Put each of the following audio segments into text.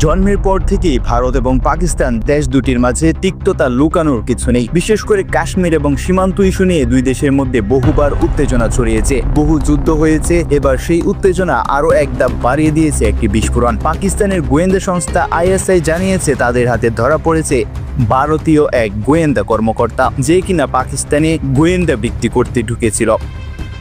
জন্মের পর থেকেই ভারত এবং পাকিস্তান দেশ দুটির মাঝে তিক্ততা লুকানোর কিছু নেই। বিশেষ করে কাশ্মীর এবং সীমান্ত ইস্যু নিয়ে দুই দেশের মধ্যে বহুবার উত্তেজনা ছড়িয়েছে, বহু যুদ্ধ হয়েছে। এবার সেই উত্তেজনা আরো এক ধাপ বাড়িয়ে দিয়েছে একটি বিস্ফোরণ। পাকিস্তানের গোয়েন্দা সংস্থা ISI জানিয়েছে তাদের হাতে ধরা পড়েছে ভারতীয় এক গোয়েন্দা কর্মকর্তা, যে কিনা পাকিস্তানে গোয়েন্দা বিক্রি করতে ঢুকেছিল।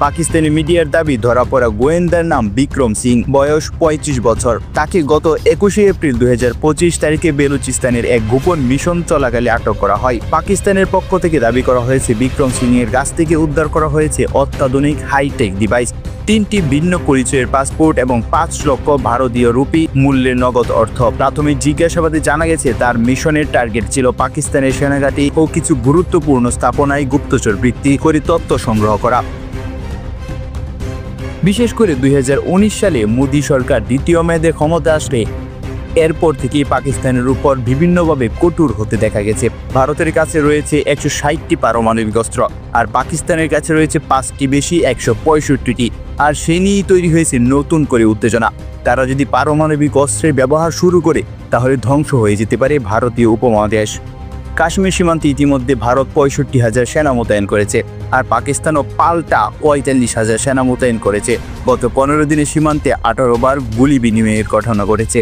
পাকিস্তানি মিডিয়ার দাবি, ধরা পড়া গোয়েন্দার নাম বিক্রম সিং, বয়স 35 বছর। তাকে গত 21 এপ্রিল 2025 তারিখে বেলুচিস্তানের এক গোপন মিশন চলাকালে আটক করা হয়। পাকিস্তানের পক্ষ থেকে দাবি করা হয়েছে বিক্রম সিং এর কাছ থেকে উদ্ধার করা হয়েছে অত্যাধুনিক হাইটেক ডিভাইস, 3টি ভিন্ন পরিচয়ের পাসপোর্ট এবং 5 লক্ষ ভারতীয় রুপি মূল্যের নগদ অর্থ। প্রাথমিক জিজ্ঞাসাবাদে জানা গেছে তার মিশনের টার্গেট ছিল পাকিস্তানের সেনাঘাঁটি ও কিছু গুরুত্বপূর্ণ স্থাপনায় গুপ্তচর বৃত্তি করে তথ্য সংগ্রহ করা। বিশেষ করে 2019 সালে মোদী সরকার দ্বিতীয় মেয়াদে ক্ষমতা আসলে এরপর থেকেই পাকিস্তানের উপর বিভিন্নভাবে কঠোর হতে দেখা গেছে। ভারতের কাছে রয়েছে 160টি পারমাণবিক অস্ত্র, আর পাকিস্তানের কাছে রয়েছে 5টি বেশি 165টি। আর সে নিয়েই তৈরি হয়েছে নতুন করে উত্তেজনা। তারা যদি পারমাণবিক অস্ত্রের ব্যবহার শুরু করে তাহলে ধ্বংস হয়ে যেতে পারে ভারতীয় উপমহাদেশ। কাশ্মীর সীমান্তে ইতিমধ্যে ভারত 65,000 সেনা মোতায়েন করেছে, আর পাকিস্তানও পাল্টা 45,000 সেনা মোতায়েন করেছে। গত 15 দিনে সীমান্তে 18 বার গুলি বিনিময়ের ঘটনা ঘটেছে।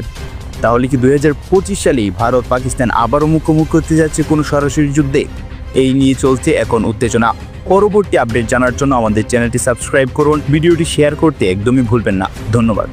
তাহলে কি 2025 সালেই ভারত পাকিস্তান আবারও মুখোমুখি হতে যাচ্ছে কোনো সরাসরি যুদ্ধে? এই নিয়ে চলছে এখন উত্তেজনা। পরবর্তী আপডেট জানার জন্য আমাদের চ্যানেলটি সাবস্ক্রাইব করুন, ভিডিওটি শেয়ার করতে একদমই ভুলবেন না। ধন্যবাদ।